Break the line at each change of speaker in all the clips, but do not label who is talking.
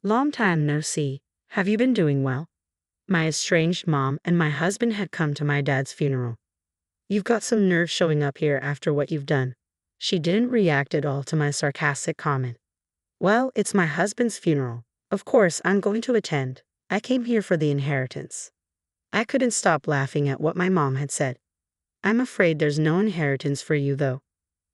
Long time no see. Have you been doing well? My estranged mom and my husband had come to my dad's funeral. You've got some nerve showing up here after what you've done. She didn't react at all to my sarcastic comment. Well, it's my husband's funeral. Of course, I'm going to attend. I came here for the inheritance. I couldn't stop laughing at what my mom had said. I'm afraid there's no inheritance for you, though.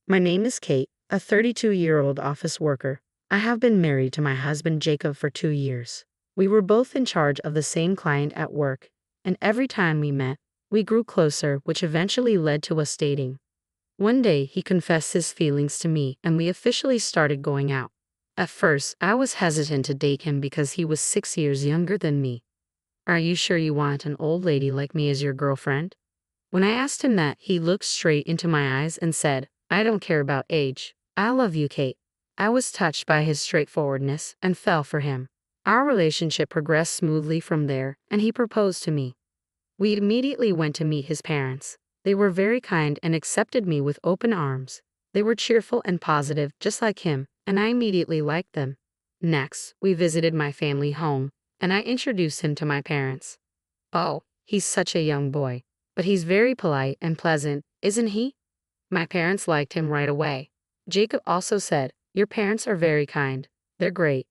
My name is Kate, a 32-year-old office worker. I have been married to my husband Jacob for 2 years. We were both in charge of the same client at work, and every time we met, we grew closer, which eventually led to us dating. One day, he confessed his feelings to me, and we officially started going out. At first, I was hesitant to date him because he was 6 years younger than me. Are you sure you want an old lady like me as your girlfriend? When I asked him that, he looked straight into my eyes and said, I don't care about age. I love you, Kate. I was touched by his straightforwardness and fell for him. Our relationship progressed smoothly from there, and he proposed to me. We immediately went to meet his parents. They were very kind and accepted me with open arms. They were cheerful and positive, just like him, and I immediately liked them. Next, we visited my family home, and I introduced him to my parents. Oh, he's such a young boy, but he's very polite and pleasant, isn't he? My parents liked him right away. Jacob also said, your parents are very kind. They're great.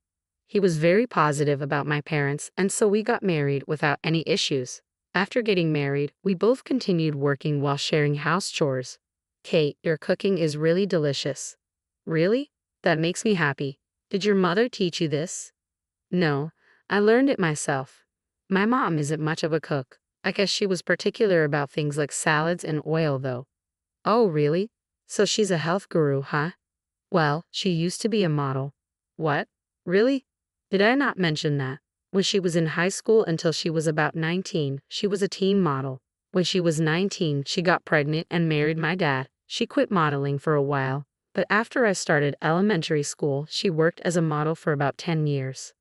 He was very positive about my parents, and so we got married without any issues. After getting married, we both continued working while sharing house chores. Kate, your cooking is really delicious. Really? That makes me happy. Did your mother teach you this? No, I learned it myself. My mom isn't much of a cook. I guess she was particular about things like salads and oil, though. Oh, really? So she's a health guru, huh? Well, she used to be a model. What? Really? Did I not mention that? When she was in high school until she was about 19, she was a teen model. When she was 19, she got pregnant and married my dad. She quit modeling for a while, but after I started elementary school, she worked as a model for about 10 years.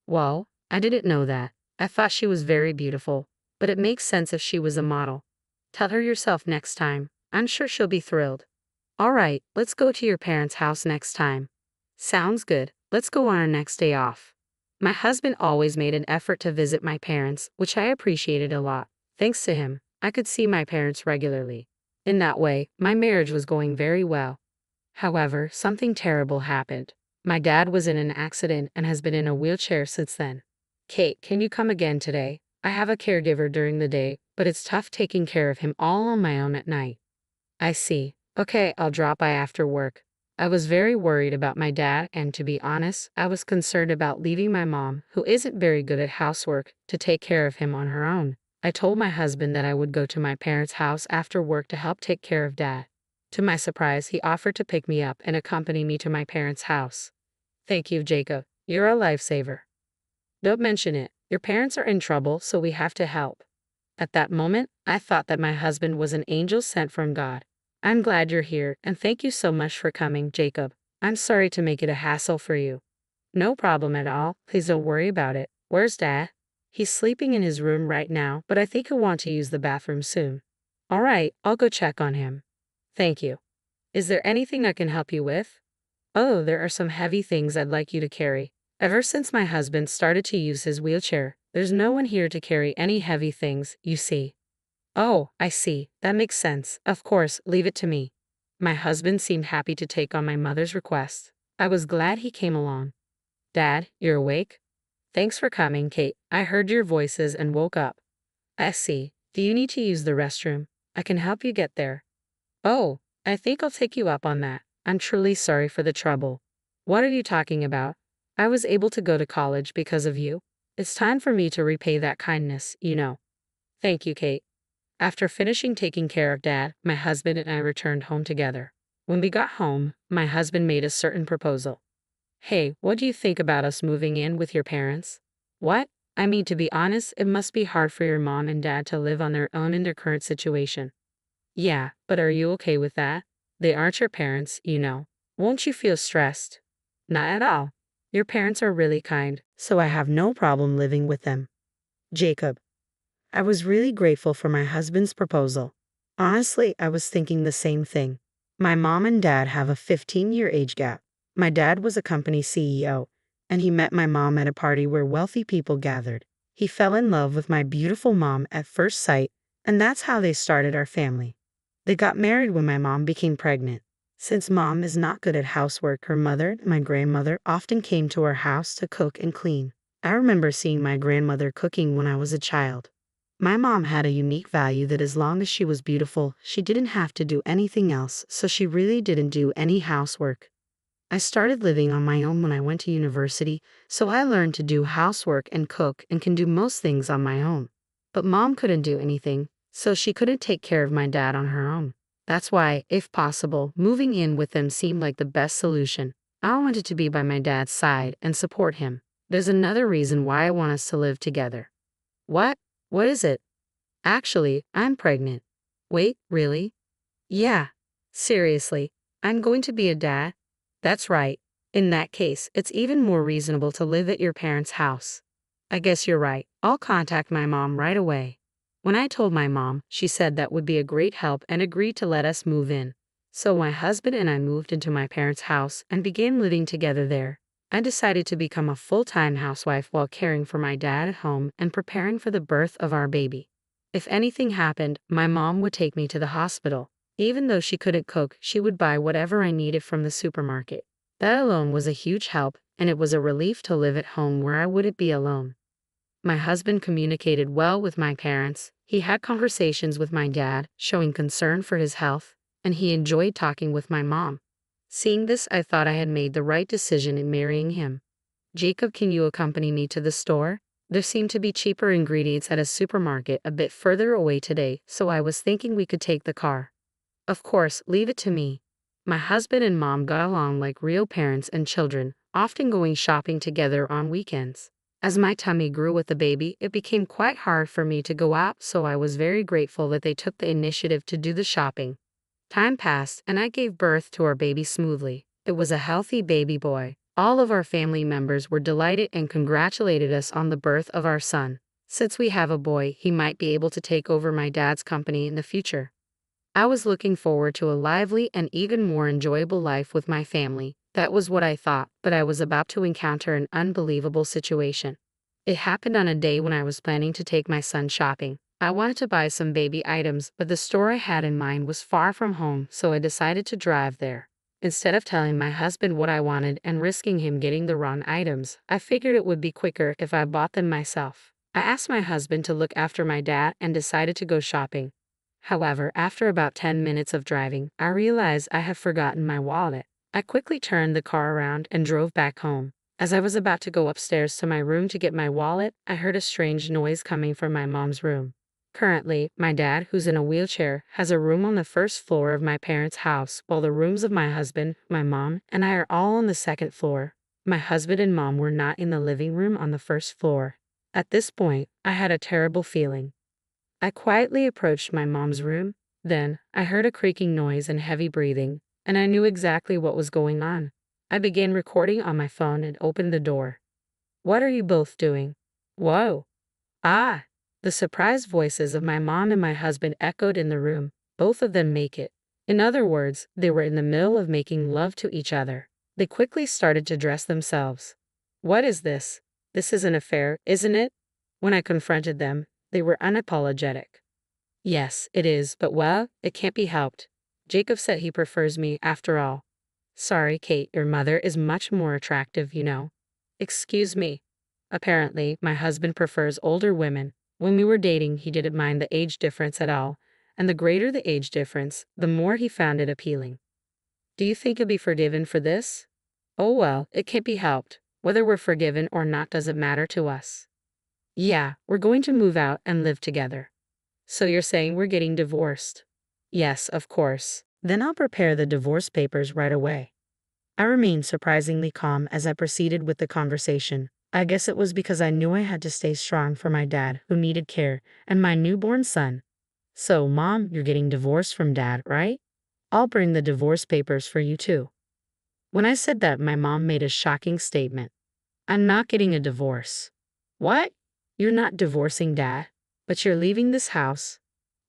Well, I didn't know that. I thought she was very beautiful, but it makes sense if she was a model. Tell her yourself next time. I'm sure she'll be thrilled. All right, let's go to your parents' house next time. Sounds good. Let's go on our next day off. My husband always made an effort to visit my parents, which I appreciated a lot. Thanks to him, I could see my parents regularly. In that way, my marriage was going very well. However, something terrible happened. My dad was in an accident and has been in a wheelchair since then. Kate, can you come again today? I have a caregiver during the day, but it's tough taking care of him all on my own at night. I see. Okay, I'll drop by after work. I was very worried about my dad, and to be honest, I was concerned about leaving my mom, who isn't very good at housework, to take care of him on her own. I told my husband that I would go to my parents' house after work to help take care of Dad. To my surprise, he offered to pick me up and accompany me to my parents' house. Thank you, Jacob. You're a lifesaver. Don't mention it. Your parents are in trouble, so we have to help. At that moment, I thought that my husband was an angel sent from God. I'm glad you're here, and thank you so much for coming, Jacob. I'm sorry to make it a hassle for you. No problem at all. Please don't worry about it. Where's Dad? He's sleeping in his room right now, but I think he'll want to use the bathroom soon. All right, I'll go check on him. Thank you. Is there anything I can help you with? Oh, there are some heavy things I'd like you to carry. Ever since my husband started to use his wheelchair, there's no one here to carry any heavy things, you see. Oh, I see. That makes sense. Of course, leave it to me. My husband seemed happy to take on my mother's request. I was glad he came along. Dad, you're awake? Thanks for coming, Kate. I heard your voices and woke up. I see. Do you need to use the restroom? I can help you get there. Oh, I think I'll take you up on that. I'm truly sorry for the trouble. What are you talking about? I was able to go to college because of you. It's time for me to repay that kindness, you know. Thank you, Kate. After finishing taking care of Dad, my husband and I returned home together. When we got home, my husband made a certain proposal. Hey, what do you think about us moving in with your parents? What? I mean, to be honest, it must be hard for your mom and dad to live on their own in their current situation. Yeah, but are you okay with that? They aren't your parents, you know. Won't you feel stressed? Not at all. Your parents are really kind, so I have no problem living with them. Jacob. I was really grateful for my husband's proposal. Honestly, I was thinking the same thing. My mom and dad have a 15-year age gap. My dad was a company CEO, and he met my mom at a party where wealthy people gathered. He fell in love with my beautiful mom at first sight, and that's how they started our family. They got married when my mom became pregnant. Since mom is not good at housework, her mother, my grandmother, often came to our house to cook and clean. I remember seeing my grandmother cooking when I was a child. My mom had a unique value that as long as she was beautiful, she didn't have to do anything else, so she really didn't do any housework. I started living on my own when I went to university, so I learned to do housework and cook and can do most things on my own. But mom couldn't do anything, so she couldn't take care of my dad on her own. That's why, if possible, moving in with them seemed like the best solution. I wanted to be by my dad's side and support him. There's another reason why I want us to live together. What? What is it? Actually, I'm pregnant. Wait, really? Yeah. Seriously, I'm going to be a dad? That's right. In that case, it's even more reasonable to live at your parents' house. I guess you're right. I'll contact my mom right away. When I told my mom, she said that would be a great help and agreed to let us move in. So my husband and I moved into my parents' house and began living together there. I decided to become a full-time housewife while caring for my dad at home and preparing for the birth of our baby. If anything happened, my mom would take me to the hospital. Even though she couldn't cook, she would buy whatever I needed from the supermarket. That alone was a huge help, and it was a relief to live at home where I wouldn't be alone. My husband communicated well with my parents. He had conversations with my dad, showing concern for his health, and he enjoyed talking with my mom. Seeing this, I thought I had made the right decision in marrying him. Jacob, can you accompany me to the store? There seemed to be cheaper ingredients at a supermarket a bit further away today, so I was thinking we could take the car. Of course, leave it to me. My husband and mom got along like real parents and children, often going shopping together on weekends. As my tummy grew with the baby, it became quite hard for me to go out, so I was very grateful that they took the initiative to do the shopping. Time passed, and I gave birth to our baby smoothly. It was a healthy baby boy. All of our family members were delighted and congratulated us on the birth of our son. Since we have a boy, he might be able to take over my dad's company in the future. I was looking forward to a lively and even more enjoyable life with my family. That was what I thought, but I was about to encounter an unbelievable situation. It happened on a day when I was planning to take my son shopping. I wanted to buy some baby items, but the store I had in mind was far from home, so I decided to drive there. Instead of telling my husband what I wanted and risking him getting the wrong items, I figured it would be quicker if I bought them myself. I asked my husband to look after my dad and decided to go shopping. However, after about 10 minutes of driving, I realized I had forgotten my wallet. I quickly turned the car around and drove back home. As I was about to go upstairs to my room to get my wallet, I heard a strange noise coming from my mom's room. Currently, my dad, who's in a wheelchair, has a room on the first floor of my parents' house, while the rooms of my husband, my mom, and I are all on the second floor. My husband and mom were not in the living room on the first floor. At this point, I had a terrible feeling. I quietly approached my mom's room. Then, I heard a creaking noise and heavy breathing, and I knew exactly what was going on. I began recording on my phone and opened the door. "What are you both doing?" "Whoa." "Ah!" The surprised voices of my mom and my husband echoed in the room. Both of them make it. In other words, they were in the middle of making love to each other. They quickly started to dress themselves. "What is this? This is an affair, isn't it?" When I confronted them, they were unapologetic. "Yes, it is, but well, it can't be helped. Jacob said he prefers me after all." "Sorry, Kate, your mother is much more attractive, you know." "Excuse me." Apparently, my husband prefers older women. When we were dating, he didn't mind the age difference at all, and the greater the age difference, the more he found it appealing. "Do you think you'll be forgiven for this?" "Oh well, it can't be helped. Whether we're forgiven or not doesn't matter to us." "Yeah, we're going to move out and live together." "So you're saying we're getting divorced?" "Yes, of course." "Then I'll prepare the divorce papers right away." I remained surprisingly calm as I proceeded with the conversation. I guess it was because I knew I had to stay strong for my dad, who needed care, and my newborn son. "So, Mom, you're getting divorced from Dad, right? I'll bring the divorce papers for you too." When I said that, my mom made a shocking statement. "I'm not getting a divorce." "What? You're not divorcing Dad? But you're leaving this house?"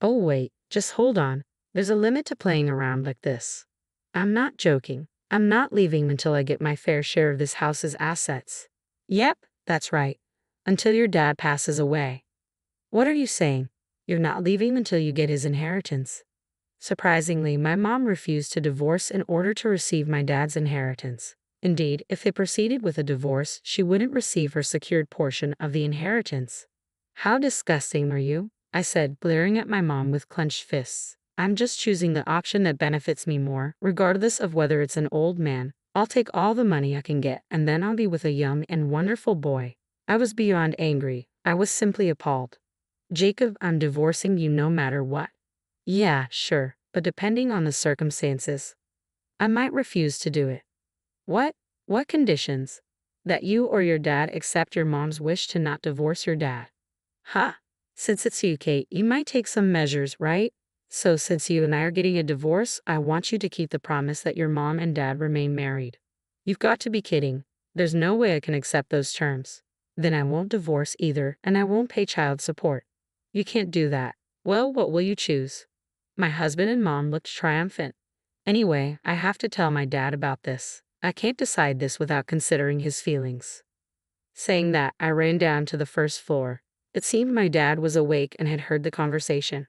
"Oh wait, just hold on. There's a limit to playing around like this." "I'm not joking. I'm not leaving until I get my fair share of this house's assets. Yep, that's right. Until your dad passes away. What are you saying? You're not leaving until you get his inheritance. Surprisingly, my mom refused to divorce in order to receive my dad's inheritance. Indeed, if they proceeded with a divorce, she wouldn't receive her secured portion of the inheritance. How disgusting are you? I said, glaring at my mom with clenched fists. I'm just choosing the option that benefits me more, regardless of whether it's an old man. I'll take all the money I can get, and then I'll be with a young and wonderful boy. I was beyond angry. I was simply appalled. Jacob, I'm divorcing you no matter what. Yeah, sure, but depending on the circumstances, I might refuse to do it. What? What conditions? That you or your dad accept your mom's wish to not divorce your dad. Huh? Since it's you, Kate, you might take some measures, right? So since you and I are getting a divorce, I want you to keep the promise that your mom and dad remain married. You've got to be kidding. There's no way I can accept those terms. Then I won't divorce either, and I won't pay child support. You can't do that. Well, what will you choose? My husband and mom looked triumphant. Anyway, I have to tell my dad about this. I can't decide this without considering his feelings. Saying that, I ran down to the first floor. It seemed my dad was awake and had heard the conversation.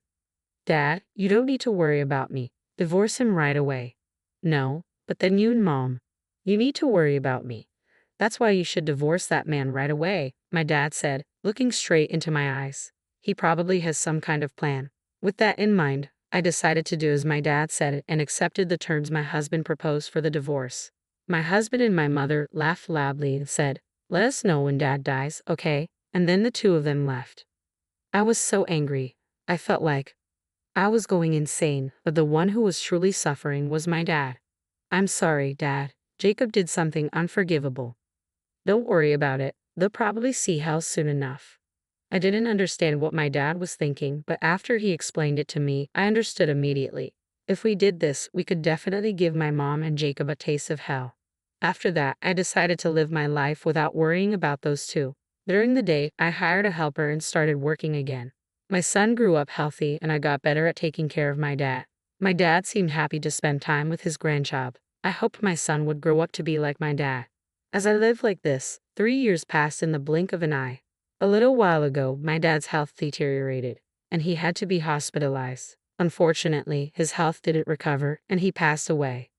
Dad, you don't need to worry about me. Divorce him right away. No, but then you and Mom. You need to worry about me. That's why you should divorce that man right away, my dad said, looking straight into my eyes. He probably has some kind of plan. With that in mind, I decided to do as my dad said and accepted the terms my husband proposed for the divorce. My husband and my mother laughed loudly and said, "Let us know when Dad dies, okay?" And then the two of them left. I was so angry. I felt like I was going insane, but the one who was truly suffering was my dad. I'm sorry, Dad. Jacob did something unforgivable. Don't worry about it. They'll probably see Hal soon enough. I didn't understand what my dad was thinking, but after he explained it to me, I understood immediately. If we did this, we could definitely give my mom and Jacob a taste of hell. After that, I decided to live my life without worrying about those two. During the day, I hired a helper and started working again. My son grew up healthy and I got better at taking care of my dad. My dad seemed happy to spend time with his grandchild. I hoped my son would grow up to be like my dad. As I lived like this, 3 years passed in the blink of an eye. A little while ago, my dad's health deteriorated, and he had to be hospitalized. Unfortunately, his health didn't recover, and he passed away.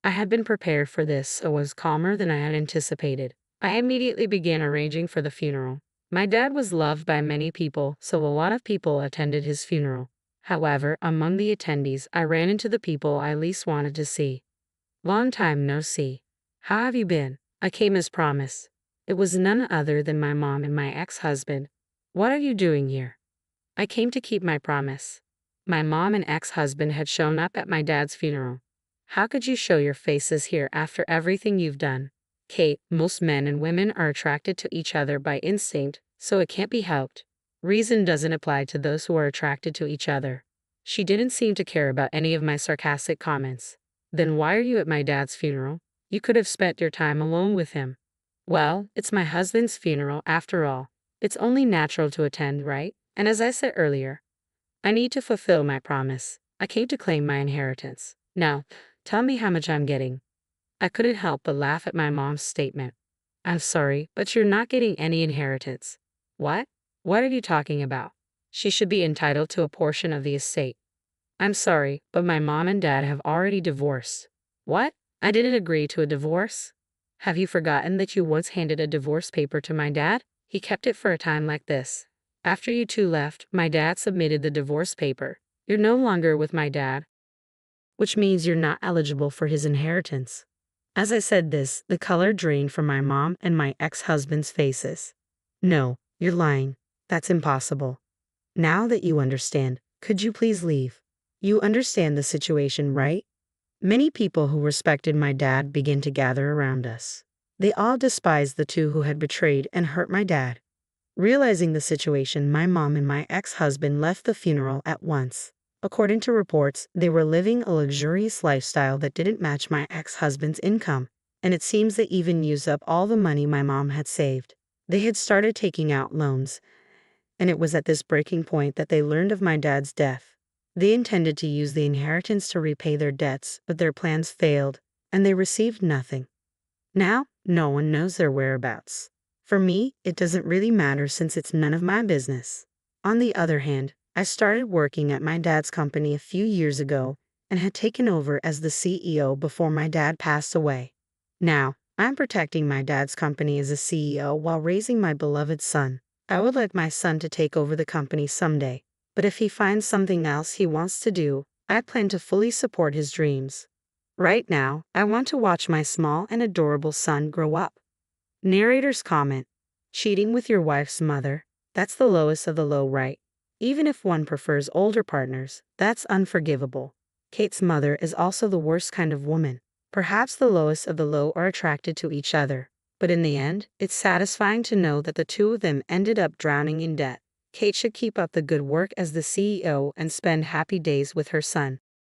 I had been prepared for this, so was calmer than I had anticipated. I immediately began arranging for the funeral. My dad was loved by many people, so a lot of people attended his funeral. However, among the attendees, I ran into the people I least wanted to see. Long time no see. How have you been? I came as promised. It was none other than my mom and my ex-husband. What are you doing here? I came to keep my promise. My mom and ex-husband had shown up at my dad's funeral. How could you show your faces here after everything you've done? Kate, most men and women are attracted to each other by instinct, so it can't be helped. Reason doesn't apply to those who are attracted to each other. She didn't seem to care about any of my sarcastic comments. Then why are you at my dad's funeral? You could have spent your time alone with him. Well, it's my husband's funeral after all. It's only natural to attend, right? And as I said earlier, I need to fulfill my promise. I came to claim my inheritance. Now, tell me how much I'm getting. I couldn't help but laugh at my mom's statement. I'm sorry, but you're not getting any inheritance. What? What are you talking about? She should be entitled to a portion of the estate. I'm sorry, but my mom and dad have already divorced. What? I didn't agree to a divorce? Have you forgotten that you once handed a divorce paper to my dad? He kept it for a time like this. After you two left, my dad submitted the divorce paper. You're no longer with my dad, which means you're not eligible for his inheritance. As I said this, the color drained from my mom and my ex-husband's faces. No, you're lying. That's impossible. Now that you understand, could you please leave? You understand the situation, right? Many people who respected my dad began to gather around us. They all despised the two who had betrayed and hurt my dad. Realizing the situation, my mom and my ex-husband left the funeral at once. According to reports, they were living a luxurious lifestyle that didn't match my ex-husband's income, and it seems they even used up all the money my mom had saved. They had started taking out loans, and it was at this breaking point that they learned of my dad's death. They intended to use the inheritance to repay their debts, but their plans failed, and they received nothing. Now, no one knows their whereabouts. For me, it doesn't really matter since it's none of my business. On the other hand, I started working at my dad's company a few years ago and had taken over as the CEO before my dad passed away. Now, I'm protecting my dad's company as a CEO while raising my beloved son. I would like my son to take over the company someday, but if he finds something else he wants to do, I plan to fully support his dreams. Right now, I want to watch my small and adorable son grow up. Narrator's comment: cheating with your wife's mother, that's the lowest of the low, right? Even if one prefers older partners, that's unforgivable. Kate's mother is also the worst kind of woman. Perhaps the lowest of the low are attracted to each other, but in the end, it's satisfying to know that the two of them ended up drowning in debt. Kate should keep up the good work as the CEO and spend happy days with her son.